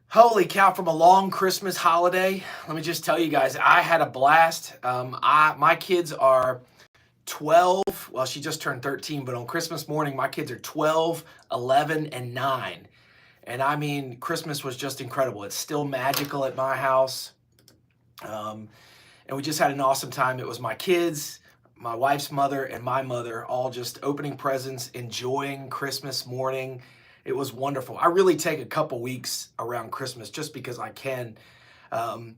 Holy cow, from a long Christmas holiday, let me just tell you guys, I had a blast. My kids are 12. Well, she just turned 13, but on Christmas morning, my kids are 12, 11, and 9. And I mean, Christmas was just incredible. It's still magical at my house. And we just had an awesome time. It was my kids, my wife's mother, and my mother all just opening presents, enjoying Christmas morning. It was wonderful. I really take a couple weeks around Christmas just because I can. The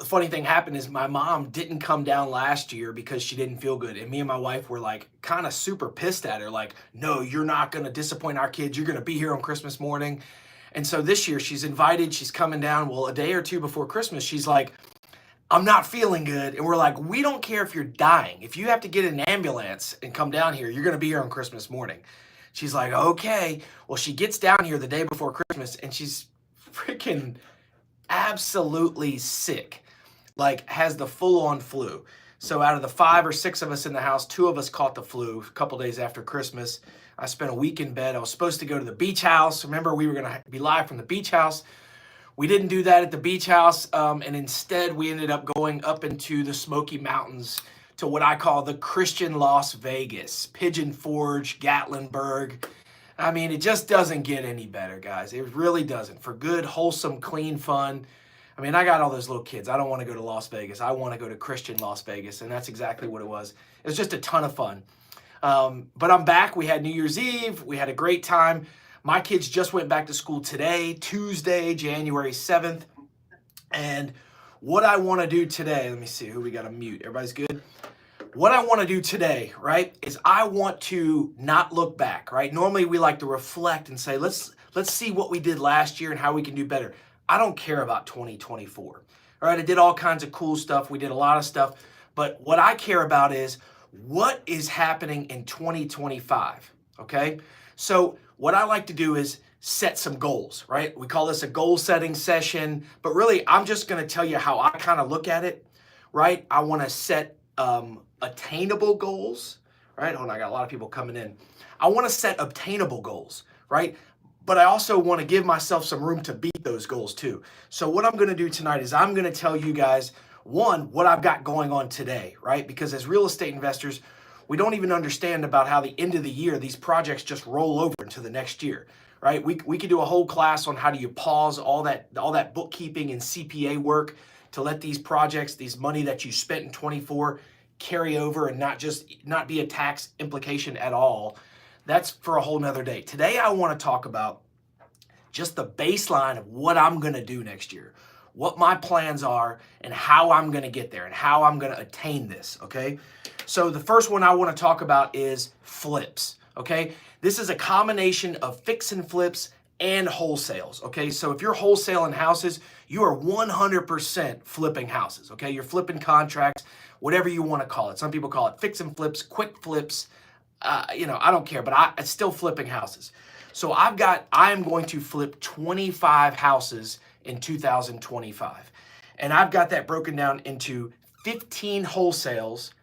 funny thing happened is my mom didn't come down last year because she didn't feel good. And me and my wife were like kind of super pissed at her. Like, no, you're not going to disappoint our kids. You're going to be here on Christmas morning. And so this year she's invited, she's coming down. Well, a day or two before Christmas, she's like, I'm not feeling good. And we're like, we don't care if you're dying. If you have to get an ambulance and come down here, you're going to be here on Christmas morning. She's like, okay. Well, she gets down here the day before Christmas and she's freaking absolutely sick, like has the full-on flu. So out of the 5 or 6 of us in the house, 2 of us caught the flu a couple days after Christmas. I spent a week in bed. I was supposed to go to the beach house. Remember, we were going to be live from the beach house. We didn't do that at the beach house, and instead we ended up going up into the Smoky Mountains to what I call the Christian Las Vegas, Pigeon Forge, Gatlinburg. I mean, it just doesn't get any better, guys. It really doesn't. For good, wholesome, clean fun. I mean, I got all those little kids. I don't want to go to Las Vegas. I want to go to Christian Las Vegas, and that's exactly what it was. It was just a ton of fun. But I'm back. We had New Year's Eve. We had a great time. My kids just went back to school today, Tuesday, January 7th. And what I want to do today, let me see who we got to mute. Everybody's good? What I want to do today, right, is I want to not look back, right? Normally we like to reflect and say, let's see what we did last year and how we can do better. I don't care about 2024. All right, I did all kinds of cool stuff. We did a lot of stuff. But what I care about is what is happening in 2025, okay? So what I like to do is set some goals, right? We call this a goal setting session, but really I'm just going to tell you how I kind of look at it, right? I want to set attainable goals, right? Hold on, I got a lot of people coming in. I want to set obtainable goals, right? But I also want to give myself some room to beat those goals too. So what I'm going to do tonight is I'm going to tell you guys, one, what I've got going on today, right? Because as real estate investors, we don't even understand about how the end of the year, these projects just roll over into the next year, right? We could do a whole class on how do you pause all that bookkeeping and CPA work to let these projects, these money that you spent in 24 carry over and not be a tax implication at all. That's for a whole nother day. Today, I want to talk about just the baseline of what I'm going to do next year, what my plans are, and how I'm going to get there and how I'm going to attain this, okay? So the first one I want to talk about is flips, okay? This is a combination of fix and flips and wholesales, okay? So if you're wholesaling houses, you are 100% flipping houses, okay? You're flipping contracts, whatever you want to call it. Some people call it fix and flips, quick flips. I don't care, but it's still flipping houses. So I am going to flip 25 houses in 2025. And I've got that broken down into 15 wholesales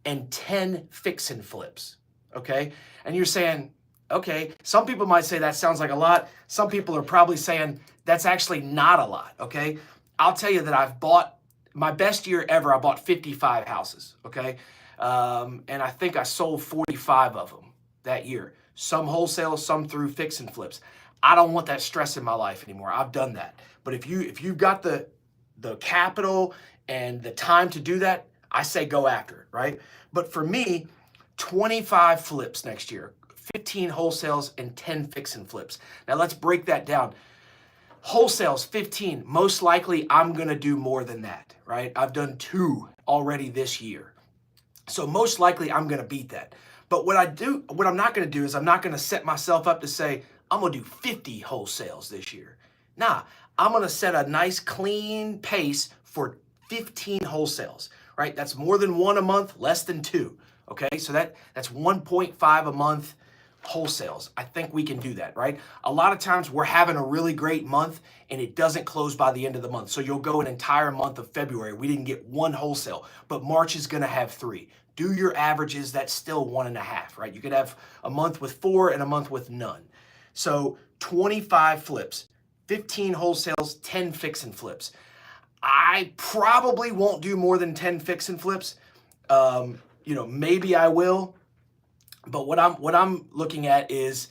and 10 fix and flips, okay? And you're saying, okay, some people might say that sounds like a lot. Some people are probably saying that's actually not a lot, okay? I'll tell you that I've bought, my best year ever, I bought 55 houses, okay? And I think I sold 45 of them that year. Some wholesale, some through fix and flips. I don't want that stress in my life anymore. I've done that. But if you've got the capital and the time to do that, I say go after it, right? But for me, 25 flips next year, 15 wholesales and 10 fix and flips. Now let's break that down. Wholesales, 15. Most likely I'm going to do more than that, right? I've done 2 already this year. So most likely I'm going to beat that. But what I'm not going to do is I'm not going to set myself up to say, I'm going to do 50 wholesales this year. Nah, I'm going to set a nice clean pace for 15 wholesales, right? That's more than 1 a month, less than 2. Okay, so that's 1.5 a month wholesales. I think we can do that, right? A lot of times we're having a really great month and it doesn't close by the end of the month. So you'll go an entire month of February. We didn't get 1 wholesale, but March is going to have 3. Do your averages, that's still 1.5, right? You could have a month with 4 and a month with none. So 25 flips, 15 wholesales, 10 fix and flips. I probably won't do more than 10 fix and flips. Maybe I will. But what I'm looking at is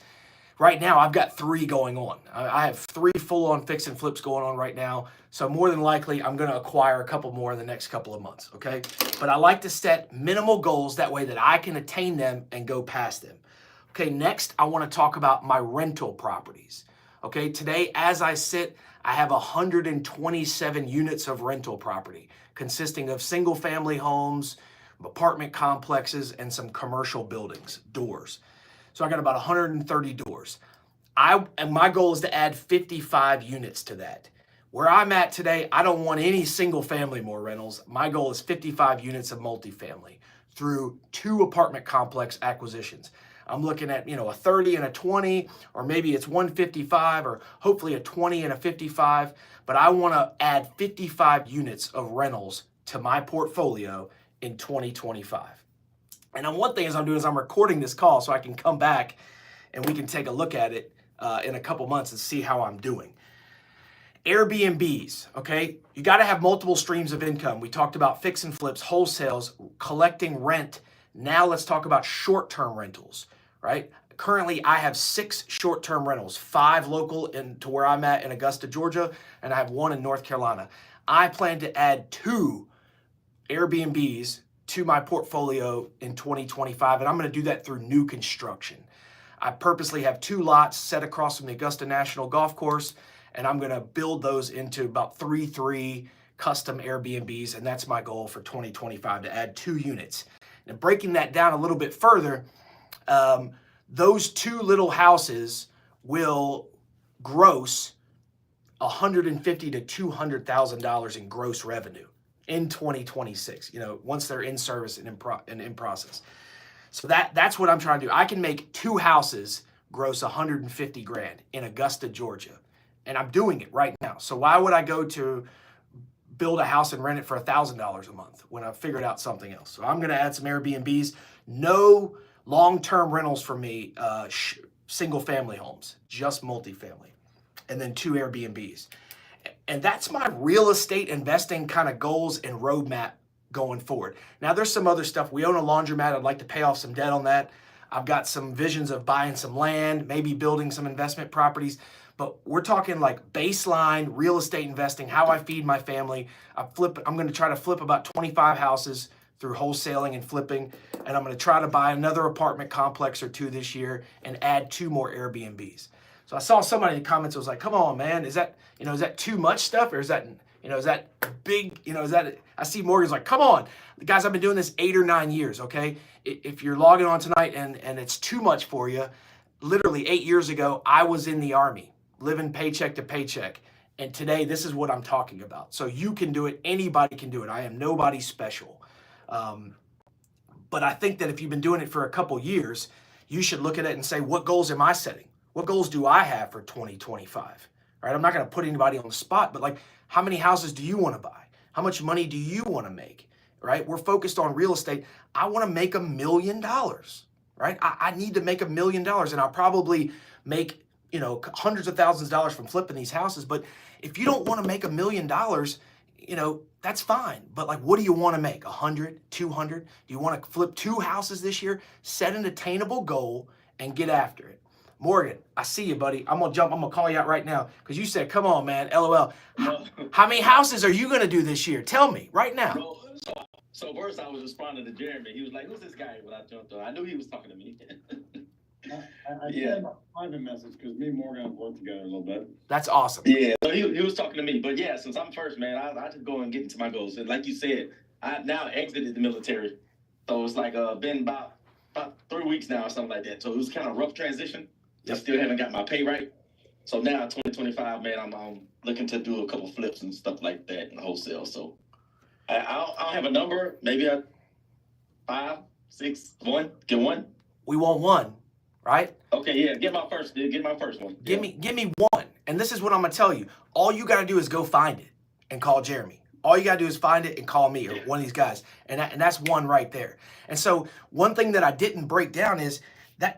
right now I've got 3 going on. I have 3 full-on fix and flips going on right now. So more than likely I'm going to acquire a couple more in the next couple of months, okay? But I like to set minimal goals that way that I can attain them and go past them. Okay, next I want to talk about my rental properties. Okay, today as I sit, I have 127 units of rental property consisting of single family homes, apartment complexes, and some commercial buildings, doors. So I got about 130 doors. And my goal is to add 55 units to that. Where I'm at today, I don't want any single family more rentals. My goal is 55 units of multifamily through 2 apartment complex acquisitions. I'm looking at, a 30 and a 20, or maybe it's 155, or hopefully a 20 and a 55. But I want to add 55 units of rentals to my portfolio in 2025. And then one thing is I'm doing is I'm recording this call so I can come back and we can take a look at it in a couple months and see how I'm doing. Airbnbs, okay? You got to have multiple streams of income. We talked about fix and flips, wholesales, collecting rent. Now let's talk about short-term rentals, right? Currently, I have 6 short-term rentals, 5 local to where I'm at in Augusta, Georgia, and I have 1 in North Carolina. I plan to add 2 Airbnbs to my portfolio in 2025, and I'm going to do that through new construction. I purposely have 2 lots set across from the Augusta National Golf Course, and I'm going to build those into about 3 custom Airbnbs, and that's my goal for 2025, to add 2 units. And breaking that down a little bit further, those 2 little houses will gross $150,000 to $200,000 in gross revenue in 2026, once they're in service and in process. So that's what I'm trying to do. I can make 2 houses gross 150 grand in Augusta, Georgia. And I'm doing it right now. So why would I go to build a house and rent it for $1,000 a month when I've figured out something else? So I'm going to add some Airbnbs. No long-term rentals for me, single family homes, just multifamily. And then 2 Airbnbs. And that's my real estate investing kind of goals and roadmap going forward. Now, there's some other stuff. We own a laundromat. I'd like to pay off some debt on that. I've got some visions of buying some land, maybe building some investment properties. But we're talking like baseline real estate investing, how I feed my family. I'm going to try to flip about 25 houses through wholesaling and flipping. And I'm going to try to buy another apartment complex or 2 this year and add 2 more Airbnbs. So I saw somebody in the comments that was like, come on, man, is that too much stuff? Or is that big, I see Morgan's like, come on. Guys, I've been doing this 8 or 9 years, okay? If you're logging on tonight and it's too much for you, literally 8 years ago, I was in the Army, living paycheck to paycheck. And today, this is what I'm talking about. So you can do it. Anybody can do it. I am nobody special. But I think that if you've been doing it for a couple years, you should look at it and say, what goals am I setting? What goals do I have for 2025? Right? I'm not going to put anybody on the spot, but like, how many houses do you want to buy? How much money do you want to make? Right? We're focused on real estate. I want to make $1 million. Right? I need to make $1 million, and I'll probably make hundreds of thousands of dollars from flipping these houses. But if you don't want to make $1 million, that's fine. But like, what do you want to make? 100, 200? Do you want to flip 2 houses this year? Set an attainable goal and get after it. Morgan, I see you, buddy. I'm going to call you out right now because you said, come on, man, LOL. How many houses are you going to do this year? Tell me right now. So first I was responding to Jeremy. He was like, who's this guy? When I jumped on, I knew he was talking to me. I sent a private message because me and Morgan have worked together a little bit. That's awesome. Yeah, so he was talking to me. But yeah, since I'm first, man, I just go and get into my goals. And like you said, I now exited the military. So it's like been about 3 weeks now or something like that. So it was kind of a rough transition. I still haven't got my pay right. So now 2025, man, I'm looking to do a couple flips and stuff like that in wholesale. So I'll have a number, maybe a 5, 6, 1. Get 1. We want 1, right? Okay, yeah. Get my first one. Give me 1. And this is what I'm gonna tell you. All you gotta do is go find it and call Jeremy. All you gotta do is find it and call me or one of these guys. And that's 1 right there. And so one thing that I didn't break down is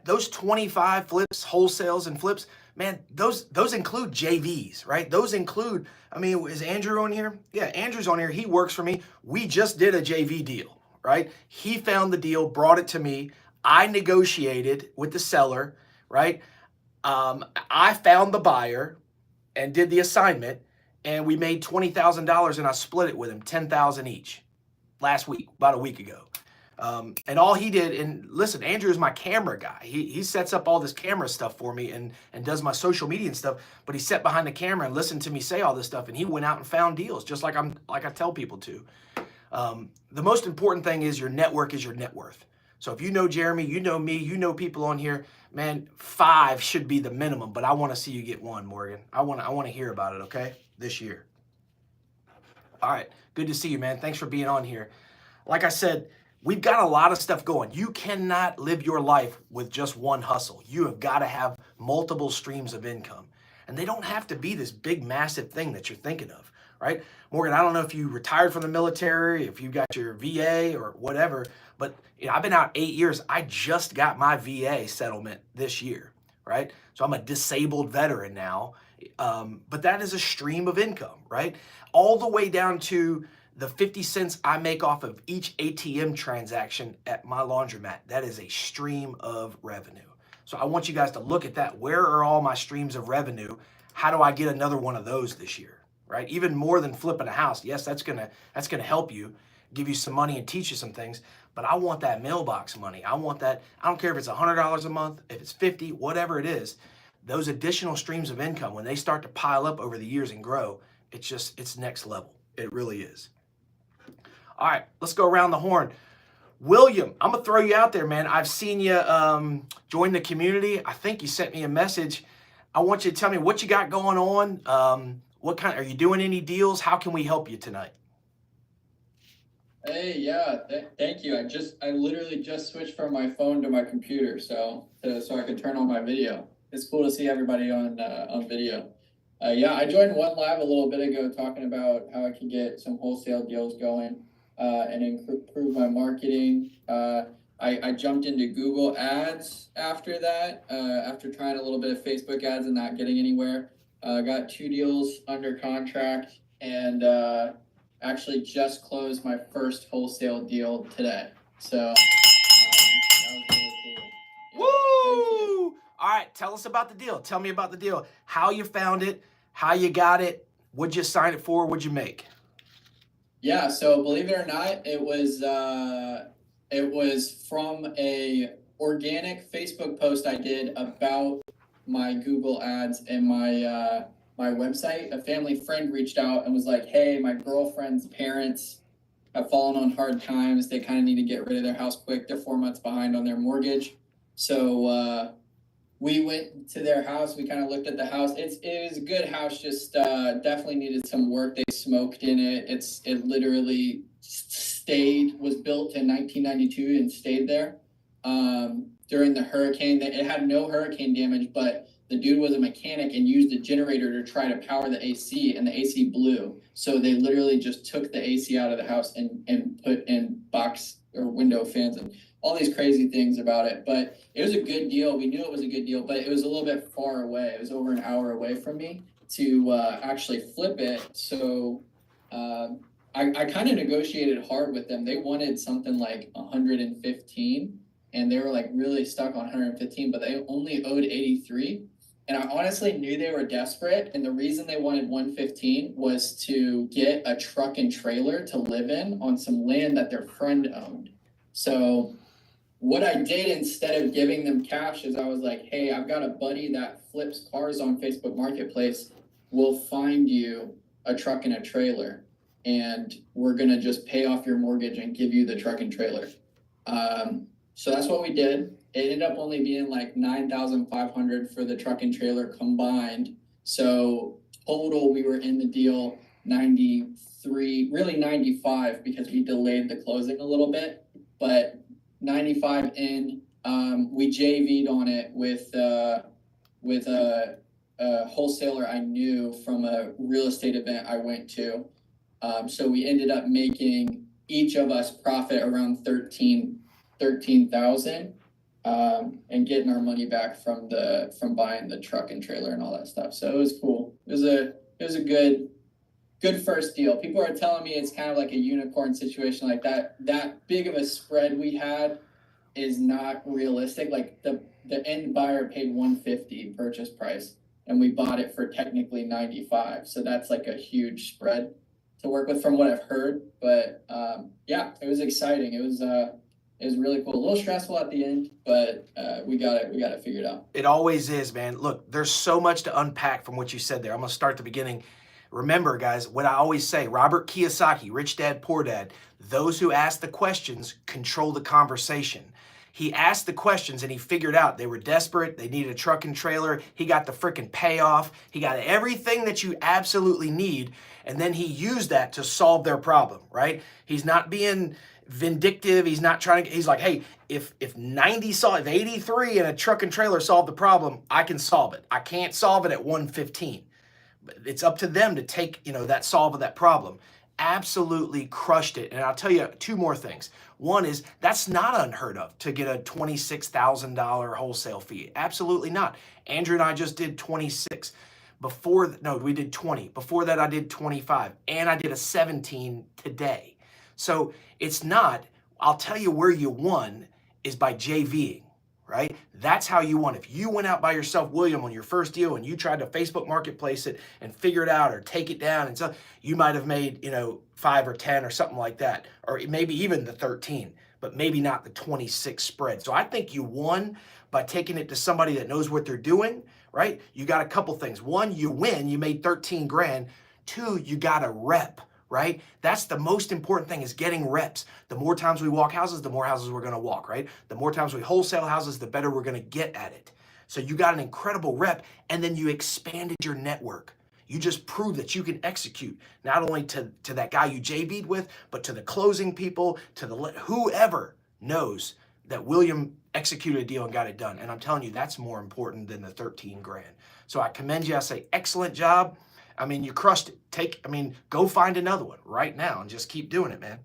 those 25 flips, wholesales and flips, man, those include JVs, right? Those include, I mean, is Andrew on here? Yeah, Andrew's on here. He works for me. We just did a JV deal, right? He found the deal, brought it to me. I negotiated with the seller, right? I found the buyer and did the assignment, and we made $20,000, and I split it with him, 10,000 each, last week, about a week ago. And all he did, and listen, Andrew is my camera guy. He sets up all this camera stuff for me and does my social media and stuff. But he sat behind the camera and listened to me say all this stuff, and he went out and found deals, just like I tell people to. The most important thing is your network is your net worth. So if you know Jeremy, you know me, you know people on here, man, 5 should be the minimum. But I want to see you get 1, Morgan. I want to hear about it. Okay, this year. All right, good to see you, man. Thanks for being on here. Like I said, we've got a lot of stuff going. You cannot live your life with just one hustle. You have got to have multiple streams of income. And they don't have to be this big, massive thing that you're thinking of, right? Morgan, I don't know if you retired from the military, if you got your VA or whatever, but I've been out 8 years. I just got my VA settlement this year, right? So I'm a disabled veteran now, but that is a stream of income, right? All the way down to the 50 cents I make off of each ATM transaction at my laundromat. That is a stream of revenue. So I want you guys to look at that. Where are all my streams of revenue? How do I get another one of those this year, right? Even more than flipping a house. Yes, that's gonna help you, give you some money and teach you some things. But I want that mailbox money. I want that. I don't care if it's $100 a month, if it's 50, whatever it is. Those additional streams of income, when they start to pile up over the years and grow, it's next level. It really is. All right, let's go around the horn. William, I'm gonna throw you out there, man. I've seen you join the community. I think you sent me a message. I want you to tell me what you got going on. What kind? Are you doing any deals? How can we help you tonight? Hey, yeah, thank you. I literally just switched from my phone to my computer, so I could turn on my video. It's cool to see everybody on video. Yeah, I joined One Live a little bit ago, talking about how I could get some wholesale deals going and improve my marketing. I jumped into Google Ads after that, after trying a little bit of Facebook ads and not getting anywhere. Got 2 deals under contract, and actually just closed my first wholesale deal today. So that was really cool. Woo! All right, tell us about the deal. Tell me about the deal. How you found it, how you got it, what'd you sign it for, what'd you make? Yeah, so believe it or not, it was from a organic Facebook post I did about my Google ads and my website. A family friend reached out and was like, hey, my girlfriend's parents have fallen on hard times. They kind of need to get rid of their house quick. They're 4 months behind on their mortgage. So we went to their house. We kind of looked at the house. It was a good house, just definitely needed some work. They smoked in it. It literally was built in 1992 and stayed there during the hurricane. It had no hurricane damage, but the dude was a mechanic and used a generator to try to power the AC, and the AC blew. So they literally just took the AC out of the house and put in box or window fans and all these crazy things about it. But it was a good deal. We knew it was a good deal, but it was a little bit far away. It was over an hour away from me to actually flip it. So I kind of negotiated hard with them. They wanted something like 115, and they were like really stuck on 115, but they only owed 83. And I honestly knew they were desperate. And the reason they wanted 115 was to get a truck and trailer to live in on some land that their friend owned. So what I did, instead of giving them cash, is I was like, hey, I've got a buddy that flips cars on Facebook Marketplace. We'll find you a truck and a trailer, and we're going to just pay off your mortgage and give you the truck and trailer. So that's what we did. It ended up only being like $9,500 for the truck and trailer combined. So total, we were in the deal 93, really 95, because we delayed the closing a little bit, but 95 in. We JV'd on it with a wholesaler I knew from a real estate event I went to. So we ended up making each of us profit around 13,000. and getting our money back from buying the truck and trailer and all that stuff. So it was cool. It was a good first deal. People are telling me it's kind of like a unicorn situation, like that big of a spread we had is not realistic. Like the end buyer paid $150 purchase price, and we bought it for technically $95. So that's like a huge spread to work with from what I've heard. But yeah, it was exciting. It was really cool. A little stressful at the end, but we got it figured out. It always is, man. Look, there's so much to unpack from what you said there. I'm gonna start at the beginning. Remember, guys, what I always say, Robert Kiyosaki, Rich Dad, Poor Dad, those who ask the questions control the conversation. He asked the questions and he figured out they were desperate. They needed a truck and trailer. He got the freaking payoff. He got everything that you absolutely need. And then he used that to solve their problem, right? He's not being vindictive. He's not trying to, he's like, hey, if 83 and a truck and trailer solved the problem, I can solve it. I can't solve it at 115. It's up to them to take, that solve of that problem. Absolutely crushed it. And I'll tell you two more things. One is that's not unheard of to get a $26,000 wholesale fee. Absolutely not. Andrew and I just did 26. We did 20. Before that, I did 25. And I did a 17 today. So it's not, I'll tell you where you won is by JVing. Right? That's how you won. If you went out by yourself, William, on your first deal and you tried to Facebook marketplace it and figure it out or take it down and so you might have made, 5 or 10 or something like that, or maybe even the 13, but maybe not the 26 spread. So I think you won by taking it to somebody that knows what they're doing, right? You got a couple things. One, you win, you made 13 grand. Two, you got a rep. Right? That's the most important thing is getting reps. The more times we walk houses, the more houses we're going to walk, right? The more times we wholesale houses, the better we're going to get at it. So you got an incredible rep and then you expanded your network. You just proved that you can execute not only to that guy you JV'd with, but to the closing people, to whoever knows that William executed a deal and got it done. And I'm telling you, that's more important than the 13 grand. So I commend you. I say, excellent job. I mean, you crushed it. Go find another one right now and just keep doing it, man.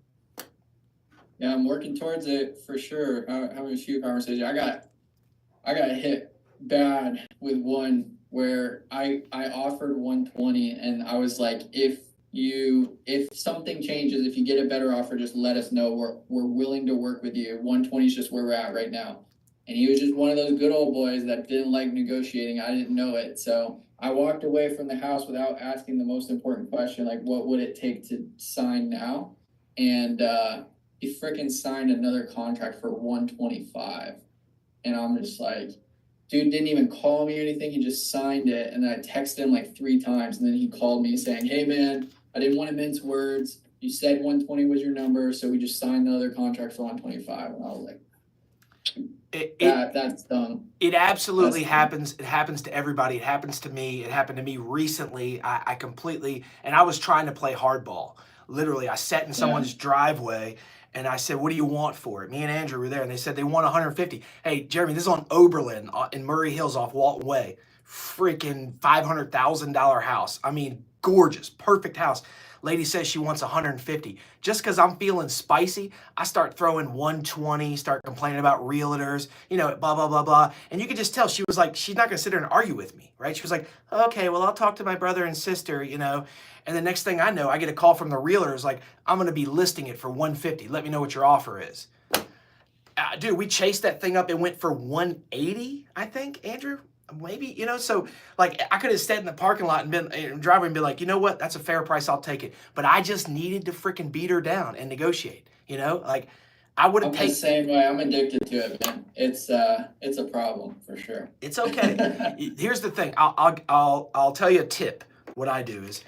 Yeah, I'm working towards it for sure. Having a few conversations. I got hit bad with one where I offered 120 and I was like, if something changes, if you get a better offer, just let us know. We're willing to work with you. 120 is just where we're at right now. And he was just one of those good old boys that didn't like negotiating. I didn't know it. So I walked away from the house without asking the most important question, like, what would it take to sign now? And he freaking signed another contract for 125. And I'm just like, dude didn't even call me or anything. He just signed it. And then I texted him like 3 times. And then he called me saying, hey, man, I didn't want to mince words. You said 120 was your number. So we just signed another contract for 125. And I was like, that's dumb. It absolutely happens. It happens to everybody. It happens to me. It happened to me recently. I completely, and I was trying to play hardball. Literally, I sat in someone's driveway and I said, what do you want for it? Me and Andrew were there and they said they want 150. Hey, Jeremy, this is on Oberlin in Murray Hills off Walton Way. Freaking $500,000 house. Gorgeous, perfect house. Lady says she wants 150. Just because I'm feeling spicy, I start throwing 120, start complaining about realtors, blah, blah, blah, blah. And you could just tell she was like, she's not going to sit there and argue with me, right? She was like, okay, well, I'll talk to my brother and sister, And the next thing I know, I get a call from the realtors like, I'm going to be listing it for 150. Let me know what your offer is. Dude, we chased that thing up. It went for 180, I think, Andrew. Maybe, so like I could have stayed in the parking lot and been driving and be like, you know what, that's a fair price, I'll take it. But I just needed to freaking beat her down and negotiate, like I would have taken the same way. I'm addicted to it, man. It's a problem for sure. It's okay. Here's the thing. I'll tell you a tip. What I do is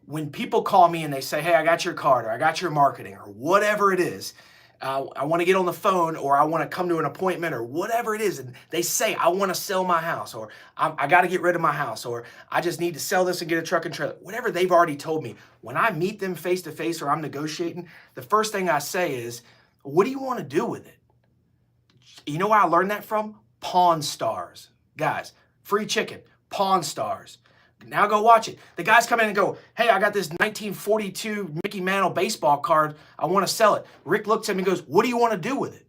when people call me and they say, hey, I got your card or I got your marketing or whatever it is, I want to get on the phone or I want to come to an appointment or whatever it is. And they say, I want to sell my house or I got to get rid of my house or I just need to sell this and get a truck and trailer. Whatever they've already told me. When I meet them face to face or I'm negotiating, the first thing I say is, what do you want to do with it? You know where I learned that from? Pawn Stars. Guys, free chicken, Pawn Stars. Now go watch it. The guys come in and go, hey, I got this 1942 Mickey Mantle baseball card. I want to sell it. Rick looks at him and goes, what do you want to do with it?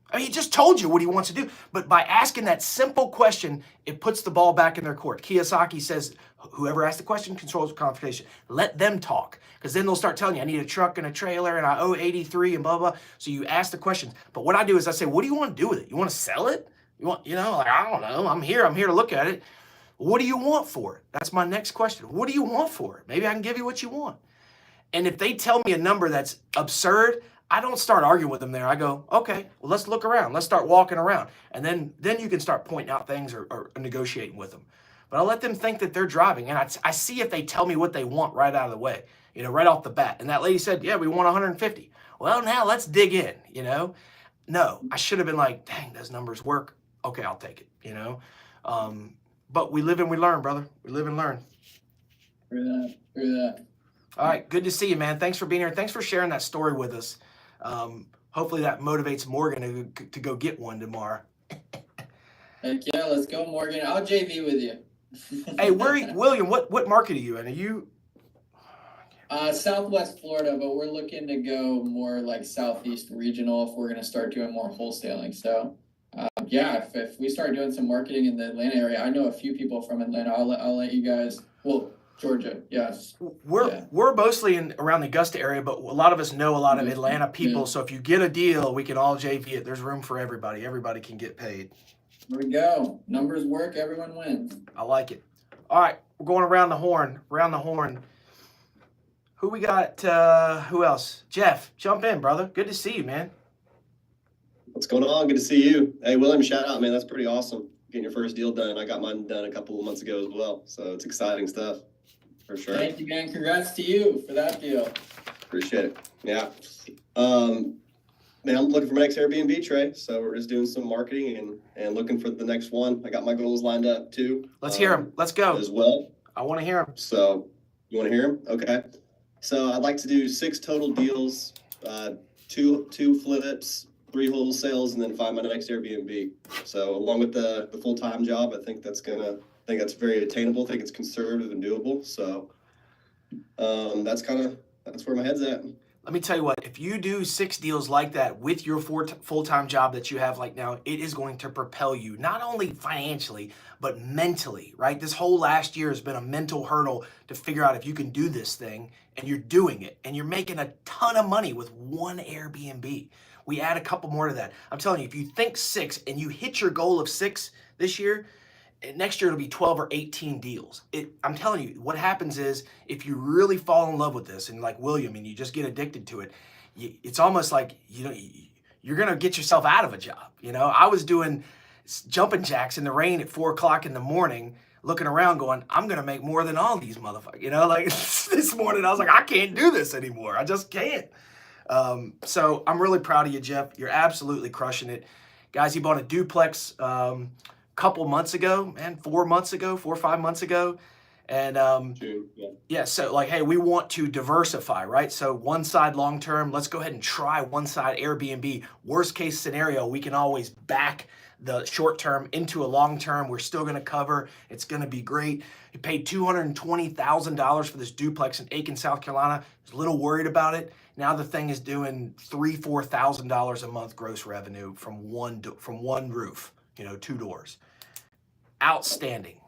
I mean, he just told you what he wants to do. But by asking that simple question, it puts the ball back in their court. Kiyosaki says, whoever asks the question controls the conversation. Let them talk. Because then they'll start telling you, I need a truck and a trailer and I owe 83 and blah, blah. So you ask the questions. But what I do is I say, what do you want to do with it? You want to sell it? Like, I don't know. I'm here to look at it. What do you want for it? That's my next question. What do you want for it? Maybe I can give you what you want. And if they tell me a number that's absurd, I don't start arguing with them there. I go, okay, well, let's look around. Let's start walking around. And then you can start pointing out things or negotiating with them. But I'll let them think that they're driving. And I see if they tell me what they want right out of the way, right off the bat. And that lady said, yeah, we want 150. Well, now let's dig in, No, I should have been like, dang, those numbers work. Okay, I'll take it, But we live and we learn, brother. We live and learn. Through that. All right, good to see you, man. Thanks for being here. Thanks for sharing that story with us. Hopefully that motivates Morgan to go get one tomorrow. Heck yeah, let's go, Morgan. I'll JV with you. Hey, William, what market are you in? Are you Southwest Florida, but we're looking to go more like Southeast regional if we're going to start doing more wholesaling. So, yeah, if we start doing some marketing in the Atlanta area, I know a few people from Atlanta. I'll let you guys. Well, Georgia, yes. We're mostly around the Augusta area, but a lot of us know a lot of Atlanta people. Yeah. So if you get a deal, we can all JV it. There's room for everybody. Everybody can get paid. There we go. Numbers work. Everyone wins. I like it. All right, we're going around the horn. Who we got? Who else? Jeff, jump in, brother. Good to see you, man. What's going on? Good to see you. Hey, William, shout out, man. That's pretty awesome. Getting your first deal done. I got mine done a couple of months ago as well. So it's exciting stuff. For sure. Thank you, man. Congrats to you for that deal. Appreciate it. Yeah. Man, I'm looking for my next Airbnb, Trey. So we're just doing some marketing and looking for the next one. I got my goals lined up too. Let's hear them. Let's go. As well. I want to hear them. So you want to hear them? Okay. So I'd like to do 6 total deals, 2 flips, 3 wholesales, and then find my next Airbnb. So along with the full-time job, I think that's very attainable. I think it's conservative and doable. So that's where my head's at. Let me tell you what, if you do 6 deals like that with your full-time job that you have like now, it is going to propel you, not only financially, but mentally, right? This whole last year has been a mental hurdle to figure out if you can do this thing, and you're doing it, and you're making a ton of money with one Airbnb. We add a couple more to that. I'm telling you, if you think 6 and you hit your goal of 6 this year, next year it'll be 12 or 18 deals. I'm telling you, what happens is if you really fall in love with this and like William and you just get addicted to it, it's almost like you're gonna get yourself out of a job. I was doing jumping jacks in the rain at 4 o'clock in the morning, looking around going, I'm gonna make more than all these motherfuckers. Like this morning I was like, I can't do this anymore. I just can't. So I'm really proud of you, Jeff. You're absolutely crushing it. Guys, he bought a duplex couple months ago, man, 4 or 5 months ago. And yeah, so like, hey, we want to diversify, right? So one side long-term, let's go ahead and try one side Airbnb. Worst case scenario, we can always back the short-term into a long-term. We're still gonna cover, it's gonna be great. He paid $220,000 for this duplex in Aiken, South Carolina. He was a little worried about it. Now the thing is doing $3,000-4,000 a month gross revenue from one roof, 2 doors. Outstanding.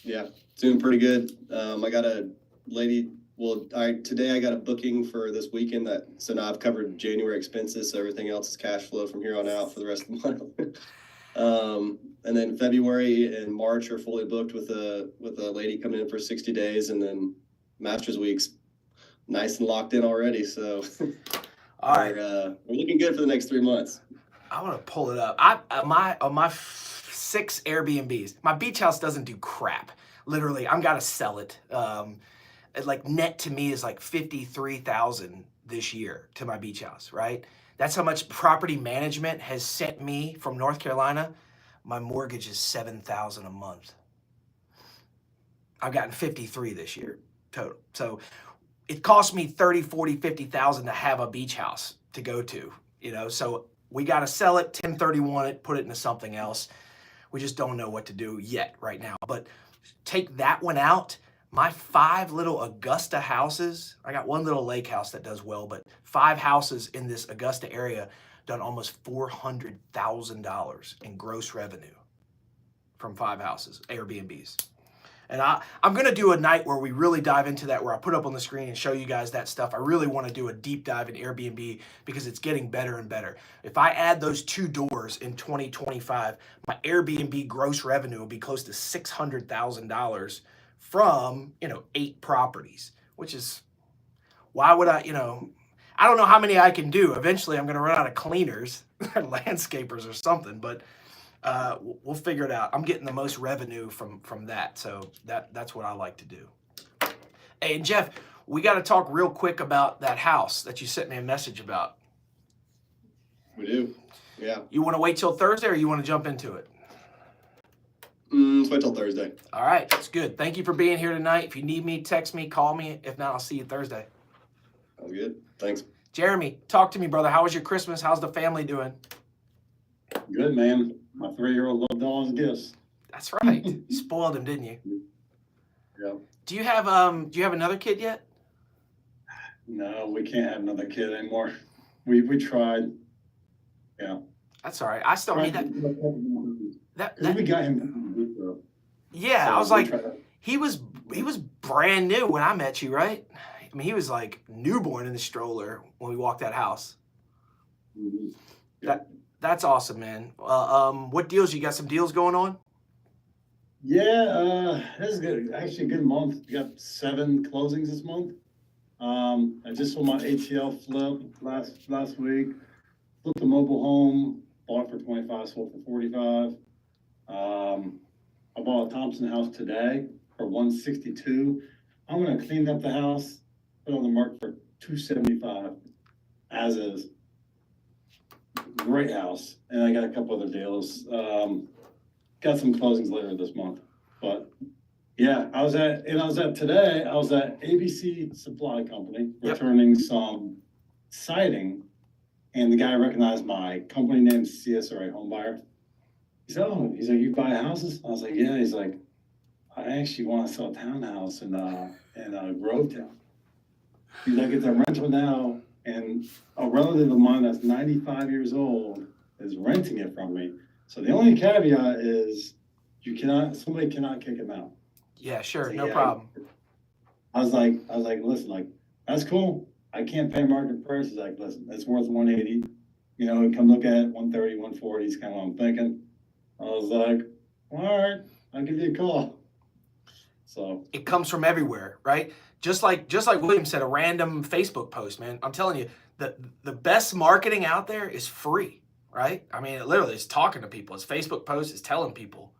Yeah, doing pretty good. I got a lady. Today I got a booking for this weekend so now I've covered January expenses. So everything else is cash flow from here on out for the rest of the month. And then February and March are fully booked with a lady coming in for 60 days, and then Masters Week's nice and locked in already. So all right, we're looking good for the next 3 months. I want to pull it up. On my 6 Airbnbs, my beach house doesn't do crap. Literally, I'm gotta sell it. Like net to me is like $53,000 this year to my beach house, right? That's how much property management has sent me from North Carolina. My mortgage is $7,000 a month. I've gotten 53 this year total. So it cost me 30, 40, 50,000 to have a beach house to go to, so we got to sell it, 1031 it, put it into something else. We just don't know what to do yet right now. But take that one out. My 5 little Augusta houses, I got one little lake house that does well, but 5 houses in this Augusta area done almost $400,000 in gross revenue from 5 houses, Airbnbs. And I'm going to do a night where we really dive into that, where I put up on the screen and show you guys that stuff. I really want to do a deep dive in Airbnb because it's getting better and better. If I add those 2 doors in 2025, my Airbnb gross revenue will be close to $600,000 from, 8 properties, which is, why would I don't know how many I can do. Eventually I'm going to run out of cleaners, landscapers or something, but we'll figure it out. I'm getting the most revenue from that, so that's what I like to do. Hey, and Jeff, we got to talk real quick about that house that you sent me a message about. We do, yeah. You want to wait till Thursday, or you want to jump into it? Let's wait till Thursday. All right, that's good. Thank you for being here tonight. If you need me, text me, call me. If not, I'll see you Thursday. Sounds good. Thanks. Jeremy, talk to me, brother. How was your Christmas? How's the family doing? Good, man. My 3-year-old loved all his gifts. That's right. You spoiled him, didn't you? Yeah. Do you have another kid yet? No, we can't have another kid anymore. We tried. Yeah. That's all right. I still need that. Because we got him. Yeah, So I was we like, tried. he was brand new when I met you, right? I mean, he was like newborn in the stroller when we walked that house. Mhm. That's awesome, man. What deals? You got some deals going on? Yeah, this is good. Actually, a good month. We got 7 closings this month. I just sold my ATL flip last week. Flipped a mobile home, bought for 25, sold for 45. I bought a Thompson house today for 162. I'm gonna clean up the house, put it on the market for 275, as is. Great house, and I got a couple other deals. Got some closings later this month, but yeah, I was at ABC Supply Company Yep. returning some siding, and the guy recognized my company name, CSRA Homebuyer. He said, "Oh," he's like, "You buy houses?" I was like, "Yeah." He's like, "I actually want to sell a townhouse in Grovetown." He's like, "It's a rental now, and a relative of mine that's 95 years old is renting it from me. So the only caveat is somebody cannot kick him out." Yeah, sure, So, no yeah. problem. I was like, "Listen, like, that's cool. I can't pay market price." He's like, "Listen, it's worth 180. Come look at it, 130, 140 is kind of what I'm thinking." I was like, "All right, I'll give you a call." So It comes from everywhere, right? Just like William said, a random Facebook post, man. I'm telling you, the best marketing out there is free, right? I mean, it literally is talking to people. It's Facebook posts, it's telling people.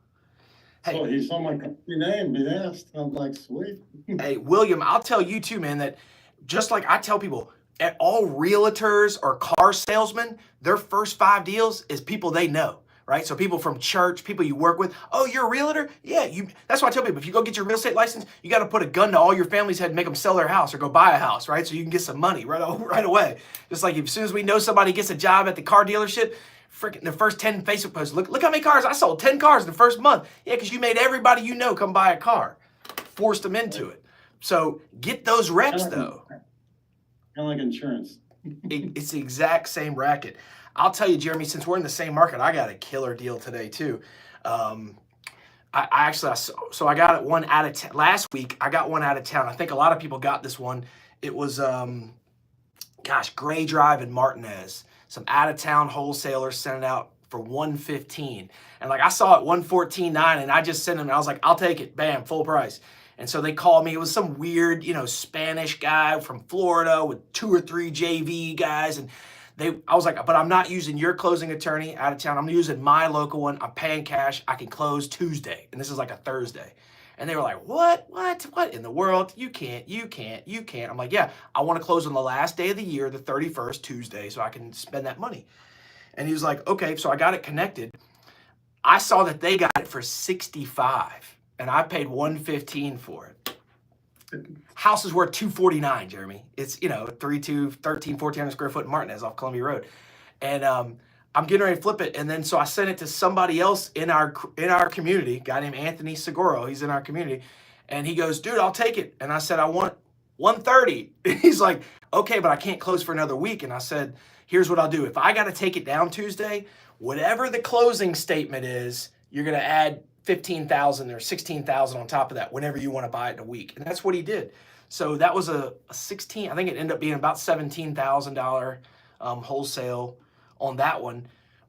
Hey, so he saw my company name, he asked. I'm like, "Sweet." hey, William, I'll tell you too, man, that just like I tell people, at all realtors or car salesmen, their first 5 deals is people they know, right? So people from church, people you work with. "Oh, you're a realtor?" Yeah, that's why I tell people, if you go get your real estate license, you got to put a gun to all your family's head and make them sell their house or go buy a house, right? So you can get some money right away. Just like as soon as we know somebody gets a job at the car dealership, freaking the first 10 Facebook posts, look how many cars I sold. 10 cars in the first month. Yeah, because you made everybody you know come buy a car, forced them into it. So get those reps though. Kind of like insurance. It's the exact same racket. I'll tell you, Jeremy, since we're in the same market, I got a killer deal today too. I got one out of town last week. I got one out of town. I think a lot of people got this one. It was, Gray Drive in Martinez. Some out of town wholesalers sent it out for $115, and like I saw it $114.9, and I just sent them. And I was like, "I'll take it." Bam, full price. And so they called me. It was some weird, Spanish guy from Florida with 2 or 3 JV guys, and I was like, "But I'm not using your closing attorney out of town. I'm using my local one. I'm paying cash. I can close Tuesday." And this is like a Thursday. And they were like, What in the world? You can't. I'm like, "Yeah, I want to close on the last day of the year, the 31st, Tuesday, so I can spend that money." And he was like, "Okay." So I got it connected. I saw that they got it for 65, and I paid 115 for it. House is worth 249, Jeremy. It's 1,300 square foot in Martinez off Columbia Road, and I'm getting ready to flip it. And then so I sent it to somebody else in our community, a guy named Anthony Seguro. He's in our community, and he goes, "Dude, I'll take it." And I said, "I want 1:30. He's like, okay, but I can't close for another week. And I said, here's what I'll do. If I got to take it down Tuesday, whatever the closing statement is, you're going to add 15,000 or 16,000 on top of that whenever you want to buy it in a week. And that's what he did. So that was a 16, I think it ended up being about $17,000 wholesale on that one.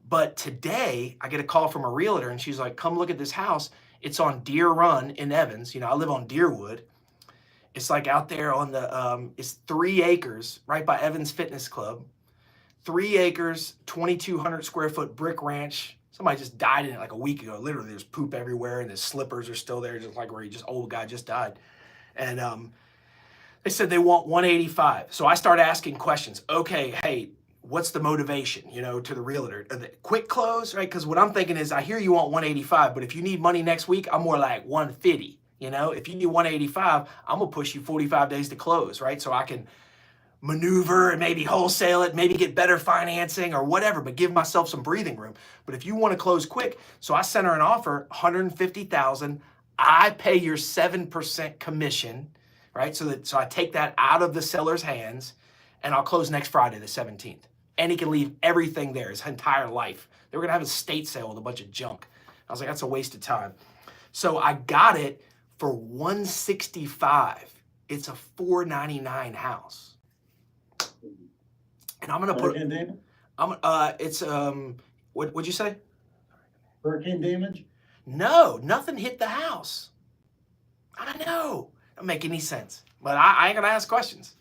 But today I get a call from a realtor and she's like, come look at this house. It's on Deer Run in Evans. You know, I live on Deerwood. It's like out there on the, it's 3 acres right by Evans Fitness Club. 3 acres, 2,200 square foot brick ranch. Somebody just died in it like a week ago. Literally, there's poop everywhere and his slippers are still there, just like where old guy just died. And they said they want 185. So I started asking questions. Okay, hey, what's the motivation, you know, to the realtor? Quick close, right? Because what I'm thinking is, I hear you want 185, but if you need money next week, I'm more like 150. You know, if you need 185, I'm gonna push you 45 days to close, right? So I can maneuver and maybe wholesale it, maybe get better financing or whatever, but give myself some breathing room. But if you want to close quick, so I sent her an offer, 150,000. I pay your 7% commission, right? So I take that out of the seller's hands, and I'll close next Friday, the 17th. And he can leave everything there, his entire life. They were gonna have a estate sale with a bunch of junk. I was like, that's a waste of time. So I got it for 165. It's a 499 house. And I'm gonna put. Hurricane damage? It's what'd you say? Hurricane damage? No, nothing hit the house. I know, don't make any sense. But I ain't gonna ask questions.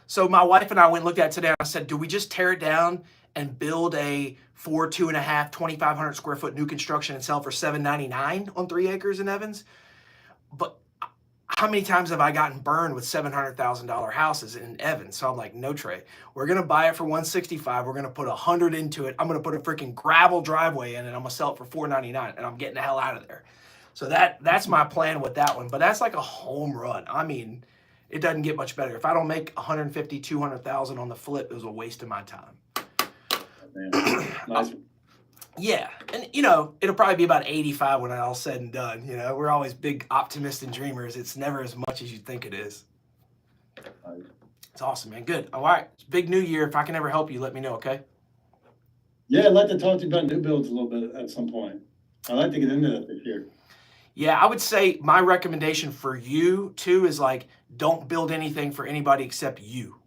So my wife and I went and looked at it today. I said, do we just tear it down and build a 2.5, 2,500 square foot new construction and sell for $799 on 3 acres in Evans? But how many times have I gotten burned with $700,000 houses in Evans? So I'm like, no, Trey, we're going to buy it for 165. We're going to put 100 into it. I'm going to put a freaking gravel driveway in and I'm going to sell it for $499 and I'm getting the hell out of there. So that's my plan with that one. But that's like a home run. I mean, it doesn't get much better. If I don't make 150, 200,000 on the flip, it was a waste of my time. Man, nice. Yeah, and you know, it'll probably be about 85 when it's all said and done. You know, we're always big optimists and dreamers. It's never as much as you think it is. It's awesome, man. Good. All right, it's a big new year. If I can ever help you, let me know, okay? Yeah, I'd like to talk to you about new builds a little bit at some point. I'd like to get into that this year. Yeah, I would say my recommendation for you too is like, don't build anything for anybody except you.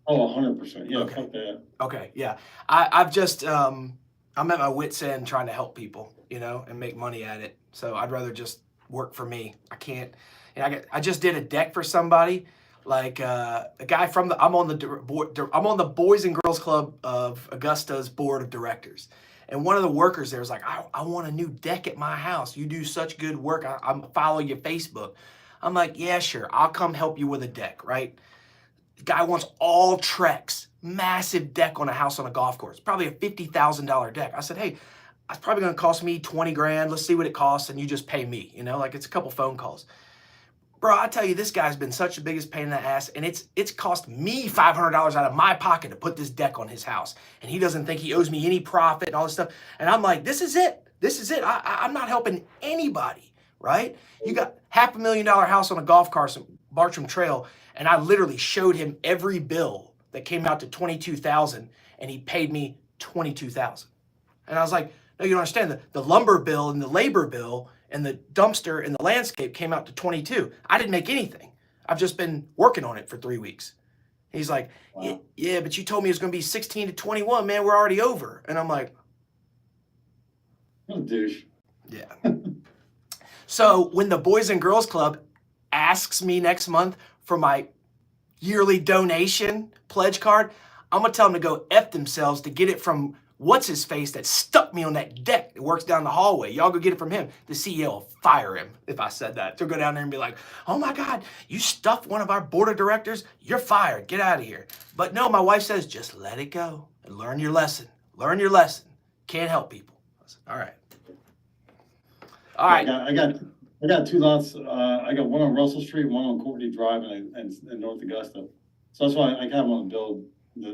Oh, 100%. Yeah, Okay. fuck that. Okay, yeah. I've just I'm at my wit's end trying to help people, you know, and make money at it. So I'd rather just work for me. I can't. And I just did a deck for somebody, like a guy from I'm on the Boys and Girls Club of Augusta's board of directors. And one of the workers there was like, I want a new deck at my house. You do such good work. I'm follow your Facebook. I'm like, yeah, sure. I'll come help you with a deck, right? The guy wants all Trex, massive deck on a house on a golf course, probably a $50,000 deck. I said, hey, it's probably going to cost me 20 grand. Let's see what it costs. And you just pay me, you know, like it's a couple phone calls. Bro, I tell you, this guy's been such the biggest pain in the ass, and it's cost me $500 out of my pocket to put this deck on his house. And he doesn't think he owes me any profit and all this stuff. And I'm like, this is it. This is it. I'm not helping anybody, right? You got $500,000 house on a golf course, Bartram Trail, and I literally showed him every bill that came out to $22,000, and he paid me $22,000. And I was like, no, you don't understand. The lumber bill and the labor bill and the dumpster and the landscape came out to 22. I didn't make anything. I've just been working on it for 3 weeks. He's like, Wow. yeah, but you told me it was going to be 16 to 21, man. We're already over. And I'm like, What a douche. yeah. So when the Boys and Girls Club asks me next month for my yearly donation pledge card, I'm going to tell them to go F themselves to get it from what's-his-face that stuck me on that deck that works down the hallway. Y'all go get it from him. The CEO will fire him if I said that. They'll go down there and be like, oh my God, you stuffed one of our board of directors? You're fired. Get out of here. But no, my wife says, just let it go and learn your lesson. Learn your lesson. Can't help people. I said, all right. All right. I got 2 lots. I got one on Russell Street, one on Courtney Drive in North Augusta. So that's why I kind of want to build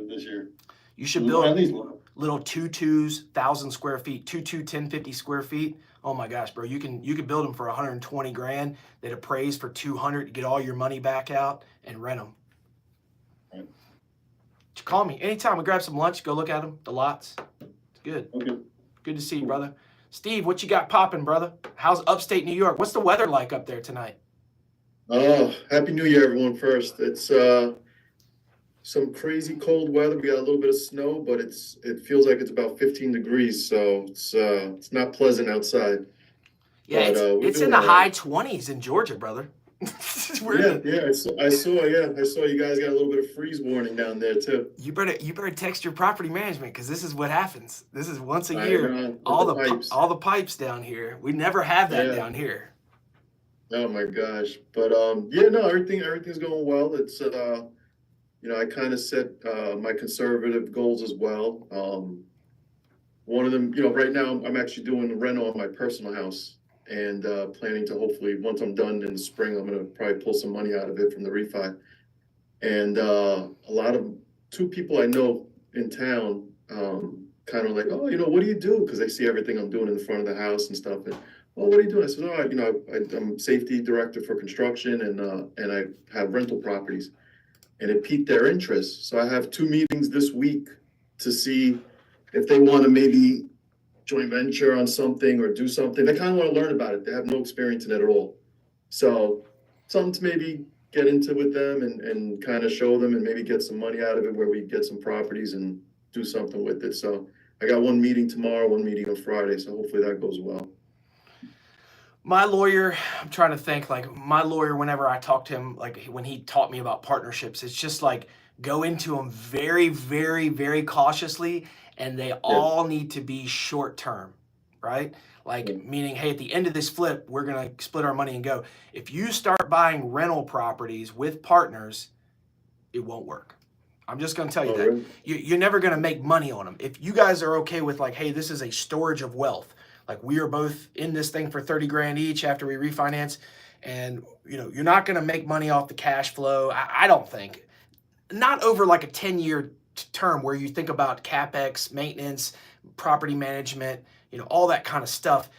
this year. You should build at least little 2 2s, 1,000 square feet, 2 2, 1050 square feet Oh my gosh, bro, you can build them for 120 grand. They'd appraise for 200 to get all your money back out and rent them. Right. Call me anytime. We grab some lunch. Go look at them. The lots. It's good. Okay. Good to see you, brother. Steve, what you got popping, brother? How's upstate New York? What's the weather like up there tonight? Oh, Happy New Year, everyone, first. It's some crazy cold weather. We got a little bit of snow, but it feels like it's about 15 degrees, so it's not pleasant outside. Yeah, But, we're it's in doing the all high right. 20s in Georgia, brother. I saw you guys got a little bit of freeze warning down there too. You better text your property management because this is what happens. This is once a I year. know, with All the the pipes. all the pipes down here. We never have that Yeah. down here. Oh my gosh. But yeah, no, everything's going well. It's I kind of set my conservative goals as well. One of them, right now I'm actually doing the rental on my personal house and planning to hopefully, once I'm done in the spring, I'm gonna probably pull some money out of it from the refi. And two people I know in town kind of like, oh, what do you do? Because they see everything I'm doing in the front of the house and stuff. And, oh, what are you doing? I said, oh, I'm safety director for construction and I have rental properties. And it piqued their interest. So I have 2 meetings this week to see if they want to maybe joint venture on something or do something. They kind of want to learn about it. They have no experience in it at all. So something to maybe get into with them and kind of show them and maybe get some money out of it where we get some properties and do something with it. So I got 1 meeting tomorrow, 1 meeting on Friday. So hopefully that goes well. My lawyer, I'm trying to think, like my lawyer, whenever I talk to him, like when he taught me about partnerships, it's just like go into them very, very, very cautiously, and they all need to be short term, right? Like meaning, hey, at the end of this flip, we're gonna split our money and go. If you start buying rental properties with partners, it won't work. I'm just gonna tell you that. Really? You're never gonna make money on them. If you guys are okay with like, hey, this is a storage of wealth. Like we are both in this thing for 30 grand each after we refinance, and you're not going to make money off the cash flow. I don't think, not over like a 10-year term where you think about capex, maintenance, property management, all that kind of stuff.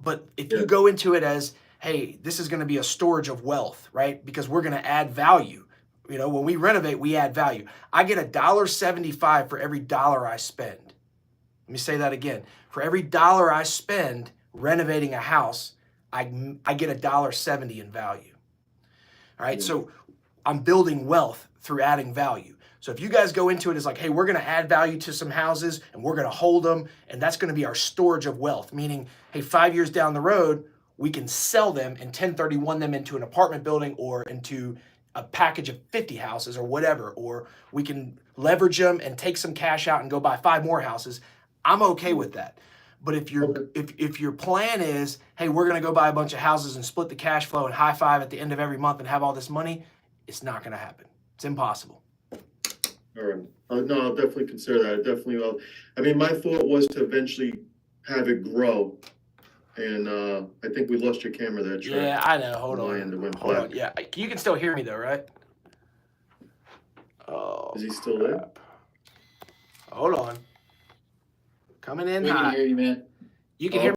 But if you go into it as, hey, this is going to be a storage of wealth, right? Because we're going to add value. When we renovate, we add value. I get $1.75 for every dollar I spend. Let me say that again. For every dollar I spend renovating a house, I get $1.70 in value. All right, so I'm building wealth through adding value. So if you guys go into it as like, hey, we're going to add value to some houses and we're going to hold them, and that's going to be our storage of wealth, meaning, hey, 5 years down the road, we can sell them and 1031 them into an apartment building or into a package of 50 houses or whatever, or we can leverage them and take some cash out and go buy 5 more houses. I'm okay with that. But if your plan is, hey, we're going to go buy a bunch of houses and split the cash flow and high five at the end of every month and have all this money, it's not going to happen. It's impossible. All right. No, I'll definitely consider that. I definitely will. I mean, my thought was to eventually have it grow. And I think we lost your camera there, Trey. Yeah, I know. Hold On on. my end, it went Hold on. black. Yeah, you can still hear me though, right? Oh, Is he still there? crap. Hold on. Coming in We can hot. hear you, man. You can hear me.